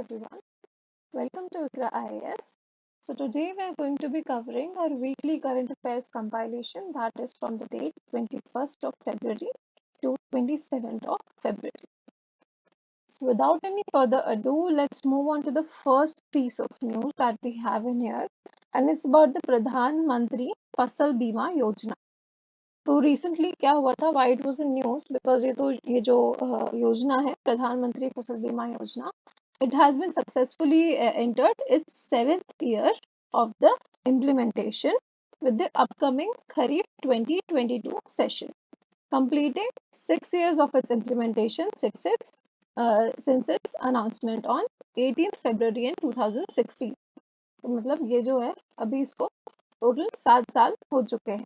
everyone. Welcome to ICRA IAS. So today we are going to be covering our weekly current affairs compilation that is from the date 21st of February to 27th of February. So without any further ado, let's move on to the first piece of news that we have in here, and it's about the Pradhanmantri Fasal Bima Yojana. तो recently क्या हुआ था, why it was in news because ये जो योजना है प्रधानमंत्री फसल बीमा योजना, it has been successfully entered its 7th year of the implementation with the upcoming Kharif 2022 session, completing 6 years of its implementation since its announcement on 18th February in 2016. तो मतलब ये जो है अभी इसको टोटल 7 साल हो चुके हैं.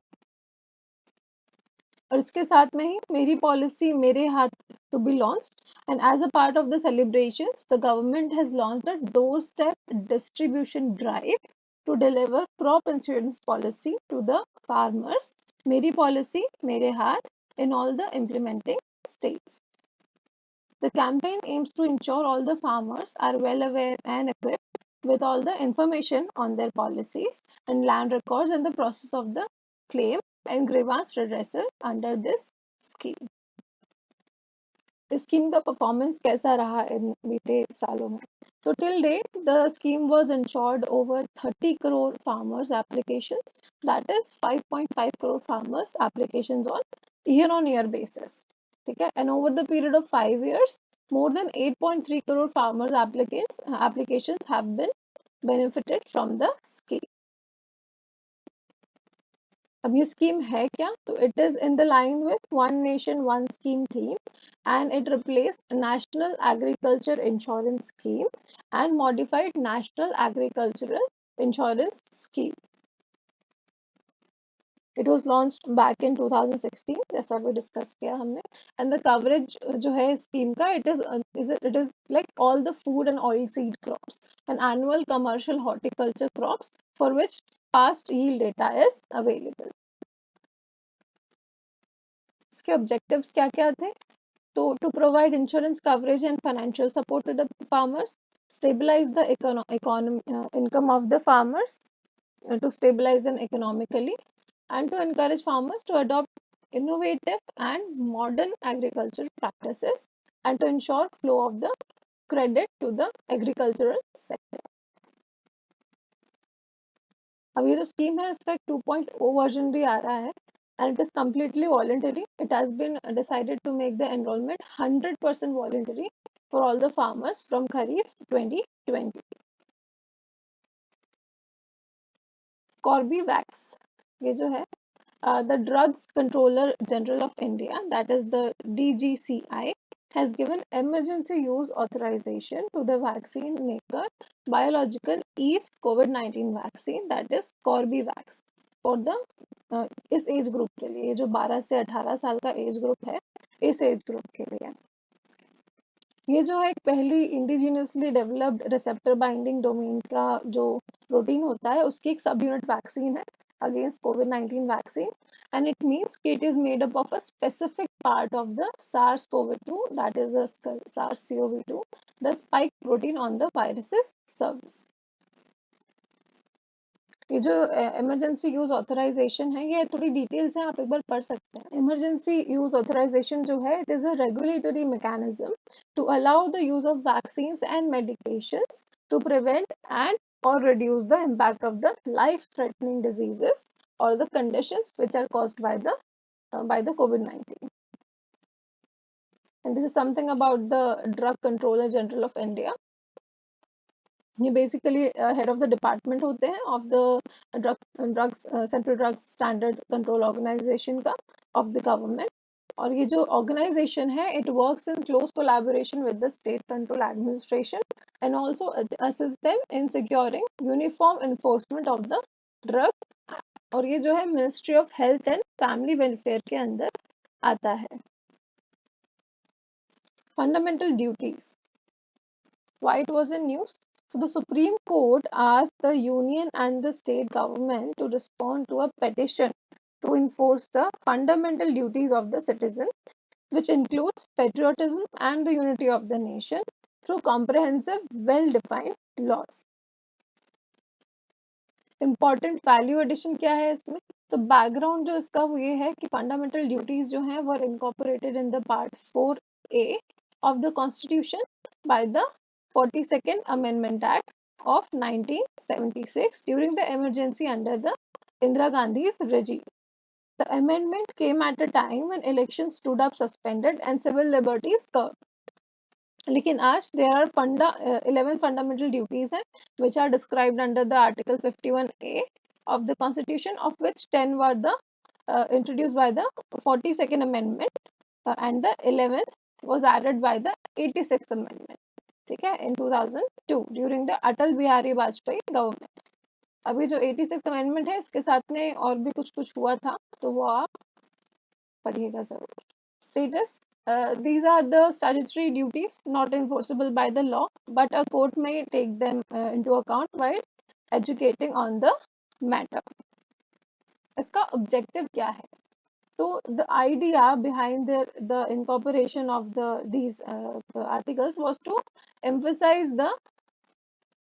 और इसके साथ में ही मेरी पॉलिसी मेरे हाथ to be launched, and as a part of the celebrations the government has launched a doorstep distribution drive to deliver crop insurance policy to the farmers. मेरी policy मेरे हाथ in all the implementing states. The campaign aims to ensure all the farmers are well aware and equipped with all the information on their policies and land records and the process of the claim and grievance redressal under this scheme. इस scheme का performance कैसा रहा इन बीते सालों में? तो till date the scheme was insured over 30 crore farmers applications, that is 5.5 crore farmers applications on year basis. ठीक है, and over the period of 5 years more than 8.3 crore farmers applications have been benefited from the scheme. अब ये scheme है क्या? तो it is in the line with one nation one scheme theme, and it replaced national agriculture insurance scheme and modified national agricultural insurance scheme. It was launched back in 2016, जैसा भी discuss किया हमने, and the coverage जो है scheme का it is like all the food and oil seed crops and annual commercial horticulture crops for which past yield data is available. इसके objectives क्या क्या थे? तो to provide insurance coverage and financial support to the farmers, stabilize the income of the farmers, to stabilize them economically, and to encourage farmers to adopt innovative and modern agricultural practices, and to ensure flow of the credit to the agricultural sector. अब ये जो scheme है इसका एक 2.0 version भी आ रहा है, and it is completely voluntary. It has been decided to make the enrollment 100% voluntary for all the farmers from Kharif 2020. Corbevax, ये जो है the Drugs Controller General of India, that is the DGCI, has given emergency use authorization to the vaccine maker biological East COVID-19 vaccine, that is Corbevax, for the इस age group के लिए, ये जो 12 से 18 साल का एज ग्रुप है, इस एज ग्रुप के लिए ये जो है एक पहली indigenously developed receptor binding domain का जो प्रोटीन होता है उसकी एक सब यूनिट वैक्सीन है against COVID-19 vaccine, and it means it is made up of a specific part of the SARS-CoV-2, that is the SARS-CoV-2, the spike protein on the virus's surface. ये जो emergency use authorisation है ये थोड़ी details है, आप एक बार पढ़ सकते हैं. इमरजेंसी यूज ऑथराइजेशन जो है it is a regulatory mechanism to allow the use of vaccines and medications to prevent and or reduce the impact of the life-threatening diseases or the conditions which are caused by the COVID-19. And this is something about the Drug Controller General of India. ये basically head of the department होते हैं of the drugs central drugs standard control organisation का of the government. और ये जो organisation है it works in close collaboration with the state control administration and also assist them in securing uniform enforcement of the drug. और ये जो है ministry of health and family welfare के अंदर आता है. Fundamental duties, why it was in news? So the Supreme Court asked the union and the state government to respond to a petition to enforce the fundamental duties of the citizen, which includes patriotism and the unity of the nation, through comprehensive, well-defined laws. Important value addition क्या है इसमें? तो background जो इसका वो ये है कि फंडामेंटल ड्यूटीज जो हैं वो incorporated in the part 4A of the constitution by the 42nd amendment act of 1976 during the emergency under the Indira Gandhi's regime. The amendment came at a time when elections stood up suspended and civil liberties curbed. लेकिन आज there are 11 fundamental duties हैं which are described under the article 51A of the constitution, of which 10 were the introduced by the 42nd amendment, and the 11th was added by the 86th amendment, ठीक है, in 2002 during the Atal Bihari Vajpayee government. अभी जो 86th amendment है इसके साथ में और भी कुछ कुछ हुआ था तो वो आप पढ़िएगा जरूर. Status. These are the statutory duties not enforceable by the law, but a court may take them into account while educating on the matter. इसका objective क्या है? So the idea behind the incorporation of these articles was to emphasize the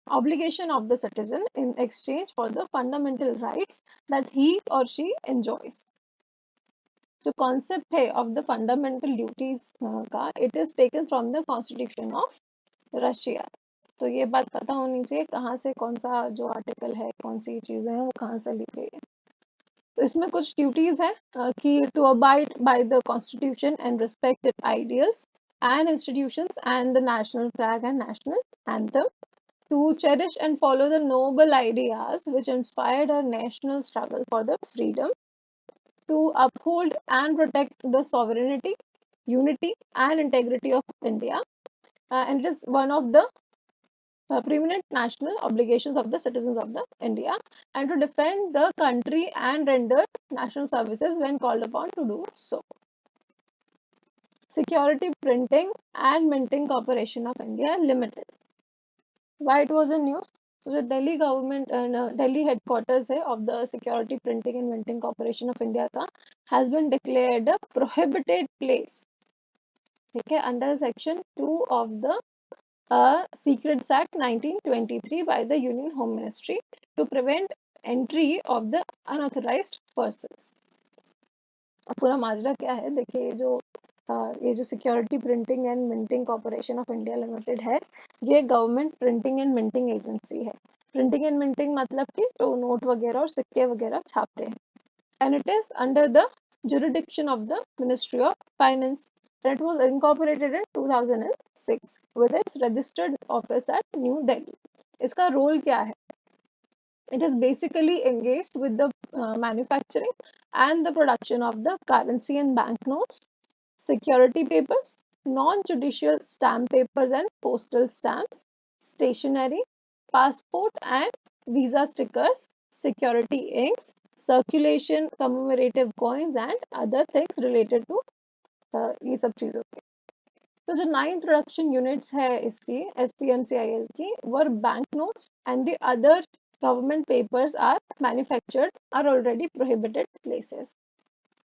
obligation of the citizen in exchange for the fundamental rights that he or she enjoys. जो concept है of the fundamental duties का, it is taken from the constitution of Russia. तो ये बात पता होनी चाहिए कहाँ से कौन सा जो आर्टिकल है, कौन सी चीजें हैं वो कहाँ से ली गई है. तो इसमें कुछ ड्यूटीज है कि to abide by the constitution and respect it ideals and institutions and the national flag and national anthem, to cherish and follow the noble ideas which inspired our national struggle for the freedom, to uphold and protect the sovereignty, unity, and integrity of India. And it is one of the preeminent national obligations of the citizens of the India, and to defend the country and render national services when called upon to do so. Security Printing and Minting Corporation of India Limited. Why it was in news? So the Delhi government and Delhi headquarters है of the Security Printing and Minting Corporation of India का has been declared a prohibited place, ठीक है, under section 2 of the Secrets Act 1923 by the Union Home Ministry to prevent entry of the unauthorized persons. अब पूरा माजरा क्या है देखिए. ये जो security printing and minting corporation of India limited है, ये government printing and minting agency है. प्रिंटिंग एंड मिंटिंग मतलब कि जो नोट वगैरह और सिक्के वगैरह छापते हैं. And it is under the jurisdiction of the Ministry of Finance. It was incorporated in 2006 with its registered office at New Delhi. इसका रोल क्या है? It is basically engaged with the manufacturing and the production of the currency and banknotes, security papers, non-judicial stamp papers and postal stamps, stationery, passport and visa stickers, security inks, circulation commemorative coins and other things related to ये सब चीज़ों के. तो जो 9 production units है इसकी SPMCIL की, where bank notes and the other government papers are manufactured are already prohibited places.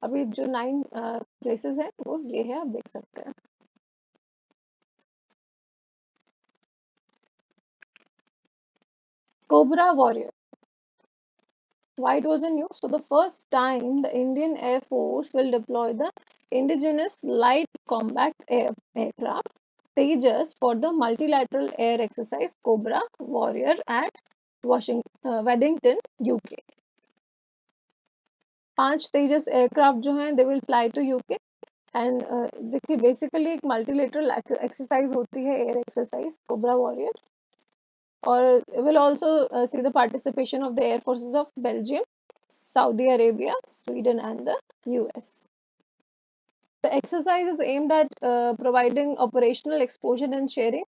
अभी जो 9 प्लेसेस हैं वो ये है, आप देख सकते हैं. Cobra Warrior. Why it was in news? So the first time the Indian Air Force will deploy the indigenous light combat aircraft Tejas for the multilateral air exercise Cobra Warrior at Weddington, UK. 5 Tejas aircraft जो हैं they will fly to UK. And देखिए basically एक multilateral exercise होती है, air exercise Cobra Warrior, और will also see the participation of the air forces of Belgium, Saudi Arabia, Sweden and the US. The exercise is aimed at providing operational exposure and sharing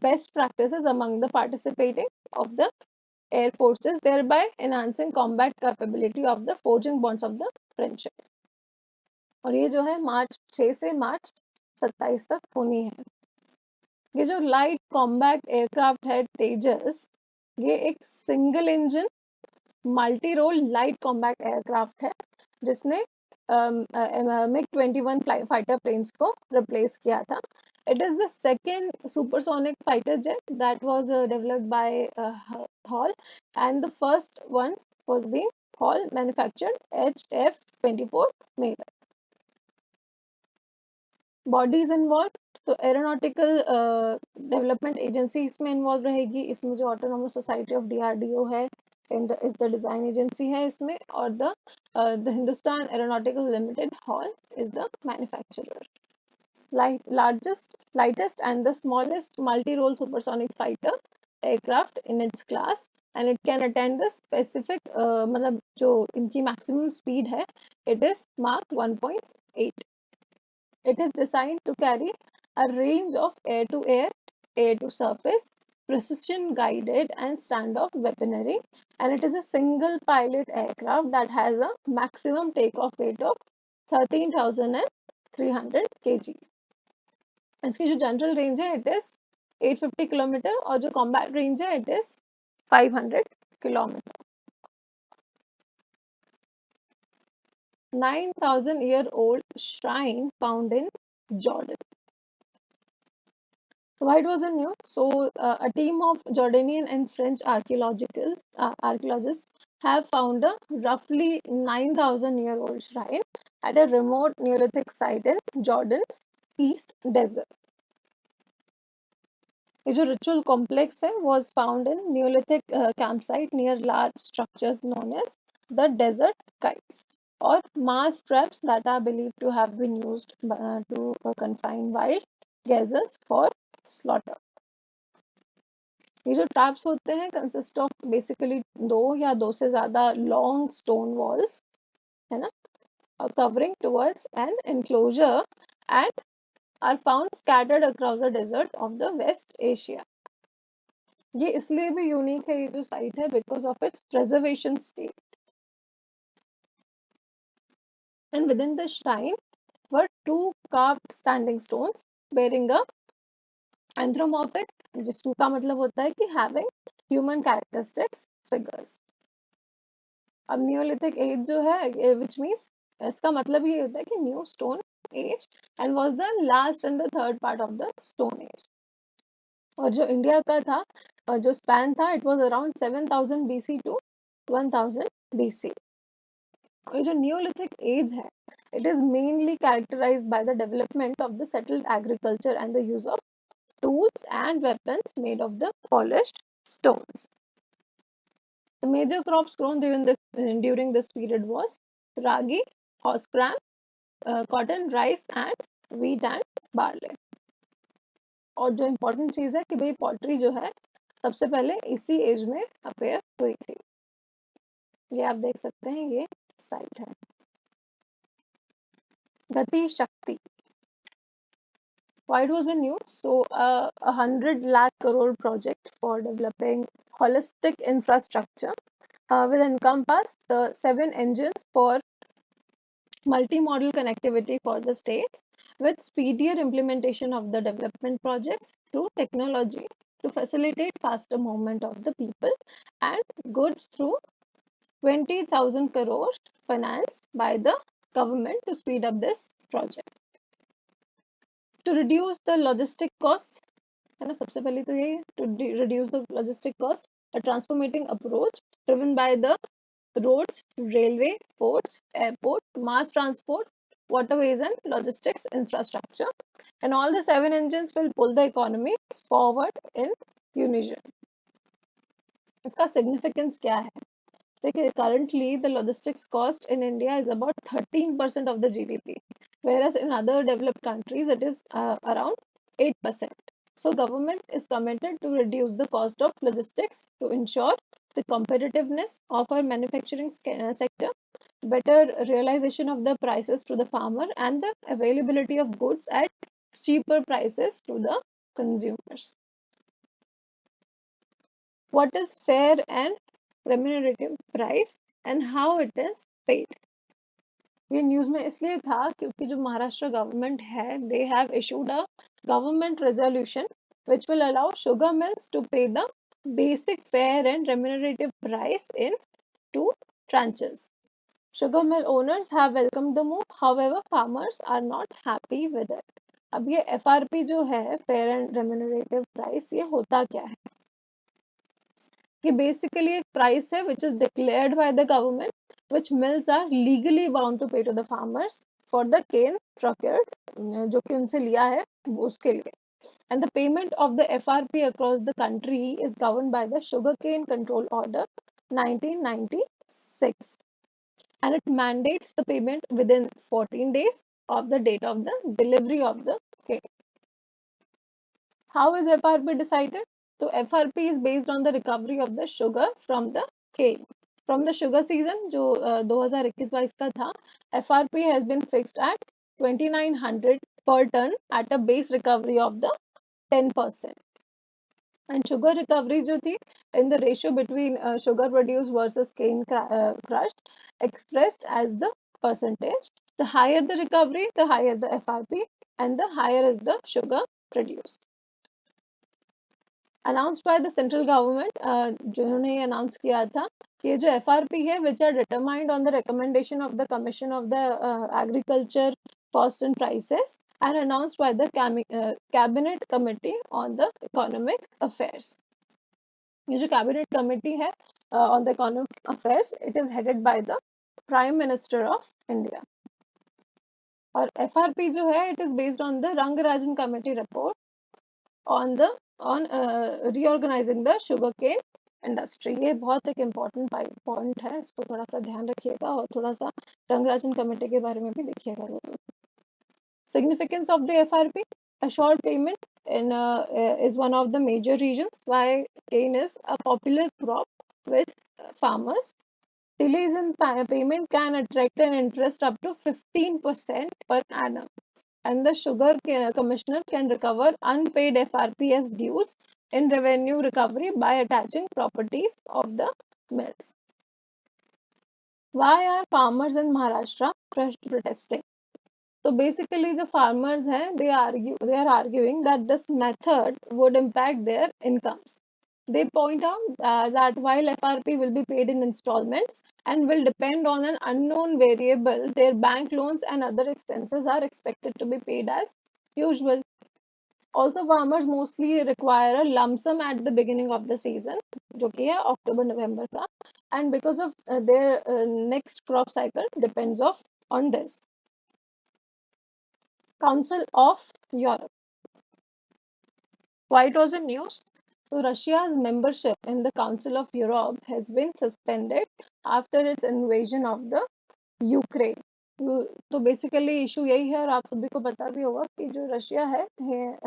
best practices among the participating of the air forces, thereby enhancing combat capability of the forging bonds of the friendship. और ये जो है मार्च 6 से मार्च 27 तक होनी है. ये जो लाइट कॉम्बैट एयरक्राफ्ट है तेजस, ये एक single engine multi role light combat aircraft है जिसने MiG-21 फाइटर प्लेन्स को रिप्लेस किया था. It is the second supersonic fighter jet that was developed by Hall, and the first one was being Hall manufactured HF-24 Mail. Bodies involve तो aeronautical development agency इसमें involve रहेगी. इसमें जो autonomous society of DRDO है is the design agency है इसमें, और the Hindustan aeronautical limited hall is the manufacturer. Largest, lightest and the smallest multi-role supersonic fighter aircraft in its class, and it can attain the specific मतलब जो इनकी maximum speed है, it is Mach 1.8. It is designed to carry a range of air-to-air, air-to-surface, precision-guided and standoff weaponry, and it is a single-pilot aircraft that has a maximum takeoff weight of 13,300 kgs. इसकी जो general range है it is 850 kilometre, और जो combat range है it is 500 kilometre. 9,000-year-old shrine found in Jordan. Why it was a new? So, a team of Jordanian and French archaeologists have found a roughly 9,000-year-old shrine at a remote Neolithic site in Jordan's East Desert. ये जो ritual complex है was found in Neolithic campsite near large structures known as the desert kites, or mass traps that are believed to have been used to confine wild gazelles for slaughter. ये जो traps होते हैं consist of basically दो या दो से ज्यादा long stone walls, है ना, covering towards an enclosure and are found scattered across the desert of the West Asia. ये इसलिए भी यूनिक है ये जो साइट है because of its preservation state. And within the shrine were two carved standing stones bearing a anthropomorphic, जिसका मतलब होता है कि having human characteristics figures. अब नियोलिथिक एज जो है विच मीन्स इसका मतलब ये होता है कि new stone age, and was the last and the third part of the stone age. और जो इंडिया का था जो स्पैन था it was around 7000 BC to 1000 BC. ये जो नियोलिथिक एज है it is mainly characterised by the development of the settled agriculture and the use of tools and weapons made of the polished stones. The major crops grown during this period was ragi, horse gram, cotton, rice and wheat and barley. और जो important चीज है कि भाई pottery जो है सबसे पहले इसी एज में अपेयर हुई थी. ये आप देख सकते हैं ये साइट है. गति शक्ति. Why it was a new? So, 100 lakh crore project for developing holistic infrastructure will encompass the 7 engines for multi-modal connectivity for the states, with speedier implementation of the development projects through technology to facilitate faster movement of the people and goods through 20,000 crores financed by the government to speed up this project. To reduce the logistic costs, है ना, सबसे पहले तो ये to reduce the logistic cost, a transformating approach driven by the roads, railway, ports, airport, mass transport, waterways and logistics infrastructure, and all the 7 engines will pull the economy forward in unison. इसका significance क्या है? देखिए, currently the logistics cost in India is about 13% of the GDP, whereas in other developed countries it is around 8%. So government is committed to reduce the cost of logistics to ensure the competitiveness of our manufacturing sector, better realization of the prices to the farmer, and the availability of goods at cheaper prices to the consumers. What is fair and remunerative price and how it is paid? ये news में इसलिए था क्योंकि जो Maharashtra government है they have issued a government resolution which will allow sugar mills to pay the basic fair and remunerative price in 2 tranches. Sugar mill owners have welcomed the move, however farmers are not happy with it. अब ये FRP जो है, fair and remunerative price, ये होता क्या है? कि basically एक प्राइस है which is declared by the government, which mills are legally bound to pay to the farmers for the cane procured, जो कि उनसे लिया है उसके लिए. And the payment of the FRP across the country is governed by the Sugarcane Control Order 1996, and it mandates the payment within 14 days of the date of the delivery of the cane. How is FRP decided? So FRP is based on the recovery of the sugar from the cane. From the sugar season जो 2021-22 का था, FRP has been fixed at 2900 per ton at a base recovery of the 10%. And sugar recovery जो थी in the ratio between sugar produced versus cane crushed, expressed as the percentage. The higher the recovery, the higher the FRP, and the higher is the sugar produced. Announced by the central government, जिन्होंने ये announce किया था कि ये जो FRP है, which are determined on the recommendation of the Commission of the Agriculture Cost and Prices, and announced by the Cabinet Committee on the Economic Affairs. ये जो Cabinet Committee है on the Economic Affairs, it is headed by the Prime Minister of India. और FRP जो है, it is based on the Rangarajan Committee report on reorganizing the sugarcane industry. ये बहुत एक important point है, इसको थोड़ा सा ध्यान रखिएगा और थोड़ा सा रंगराजन कमेटी के बारे में भी देखिएगा जरूर. Significance of the FRP: a short payment is one of the major reasons why cane is a popular crop with farmers. Delays in payment can attract an interest up to 15% per annum, and the Sugar Commissioner can recover unpaid FRP as dues in revenue recovery by attaching properties of the mills. Why are farmers in Maharashtra protesting? So basically, the farmers they are arguing that this method would impact their incomes. They point out that while FRP will be paid in installments and will depend on an unknown variable, their bank loans and other expenses are expected to be paid as usual. Also, farmers mostly require a lump sum at the beginning of the season, जो कि है October-November का, and because of their next crop cycle depends on this. Council of Europe. Why it was in news? So Russia's membership in the Council of Europe has been suspended after its invasion of the Ukraine. तो basically issue यही है और आप सभी को पता भी होगा कि जो रशिया है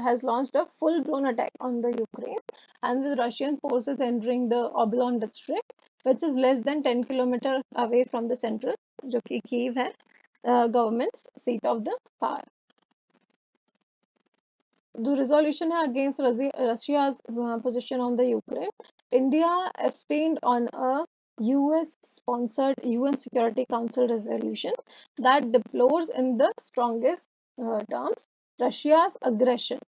has launched a full blown attack on the Ukraine, and with Russian forces entering the Oblon district, which is less than 10 kilometers away from the central, जो कि Kyiv है, government's seat of the power. The resolution against Russia's position on the Ukraine. India abstained on a US-sponsored UN Security Council resolution that deplores in the strongest terms Russia's aggression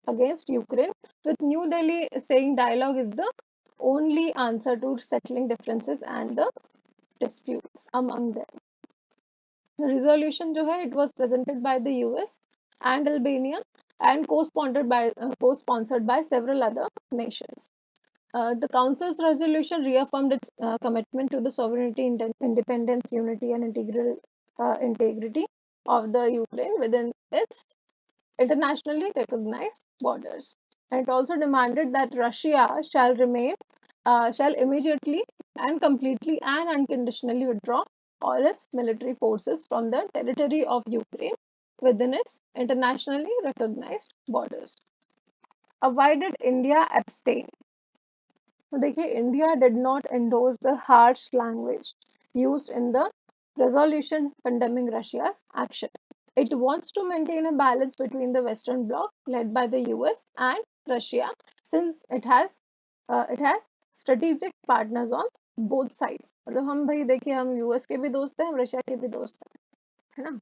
against Ukraine, with New Delhi saying dialogue is the only answer to settling differences and the disputes among them. The resolution जो है, it was presented by the US and Albania and co-sponsored by several other nations. The Council's resolution reaffirmed its commitment to the sovereignty, independence, unity, and integrity of the Ukraine within its internationally recognized borders. And it also demanded that Russia shall immediately and completely and unconditionally withdraw all its military forces from the territory of Ukraine within its internationally recognized borders. Why did India abstain? तो देखिए, India did not endorse the harsh language used in the resolution condemning Russia's action. It wants to maintain a balance between the Western Bloc led by the US and Russia, since it has strategic partners on both sides. मतलब हम भाई देखिए, हम US के भी दोस्त हैं, हम रशिया के भी दोस्त हैं, है ना?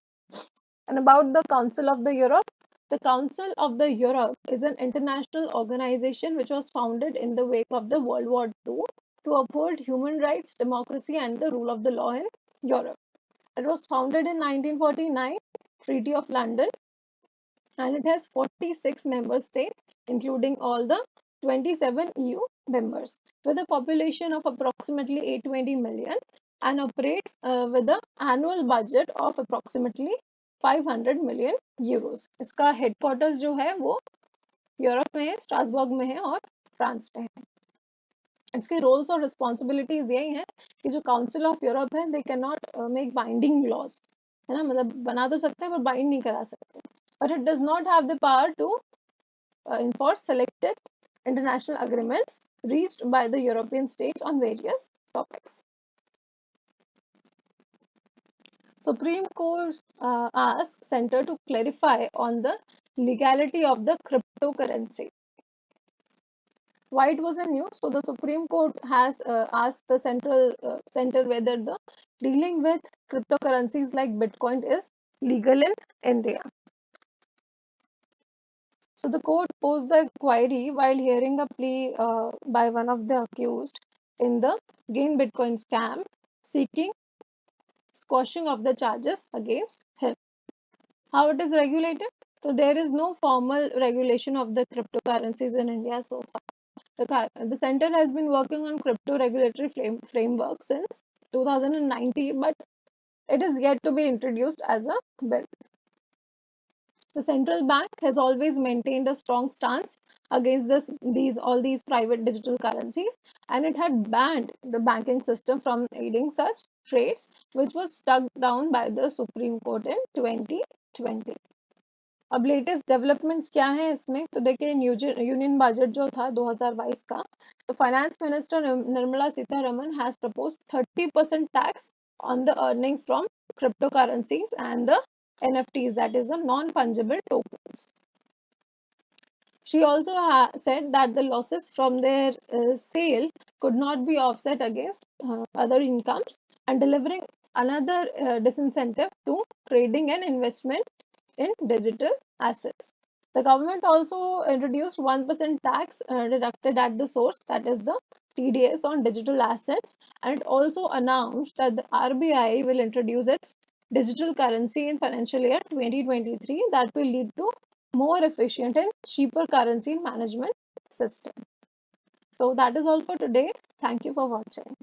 And about the Council of the Europe. The Council of the Europe is an international organization which was founded in the wake of the World War II to uphold human rights, democracy, and the rule of the law in Europe. It was founded in 1949, Treaty of London, and it has 46 member states, including all the 27 EU members, with a population of approximately 820 million and operates with an annual budget of approximately 500 million euros. इसका headquarters जो है वो Europe में है, Strasbourg में है और France में है. इसके रोल्स और रिस्पॉन्सिबिलिटीज यही हैं कि जो काउंसिल ऑफ यूरोप है they can not make binding laws, है ना, मतलब बना तो सकते हैं पर बाइंड नहीं करा सकते, but it does not have the power to enforce selected international agreements reached by the European states on various topics. Supreme Court asked Center to clarify on the legality of the cryptocurrency. Why it was a news? So the Supreme Court has asked the center whether the dealing with cryptocurrencies like Bitcoin is legal in India. So the court posed the inquiry while hearing a plea by one of the accused in the Gain Bitcoin scam, seeking squashing of the charges against him. How it is regulated? So there is no formal regulation of the cryptocurrencies in India so far. The center has been working on crypto regulatory framework since 2019, but it is yet to be introduced as a bill. The central bank has always maintained a strong stance against all these private digital currencies, and it had banned the banking system from aiding such trades, which was struck down by the Supreme Court in 2020. अब latest developments क्या है इसमें, तो देखिए union budget जो था 2022 का, तो finance minister Nirmala Sitharaman has proposed 30% tax on the earnings from cryptocurrencies and the NFTs, that is the non-fungible tokens. She also said that the losses from their sale could not be offset against other incomes, and delivering another disincentive to trading and investment in digital assets. The government also introduced 1% tax deducted at the source, that is the TDS on digital assets, and it also announced that the RBI will introduce its digital currency in financial year 2023 that will lead to more efficient and cheaper currency management system. So that is all for today. Thank you for watching.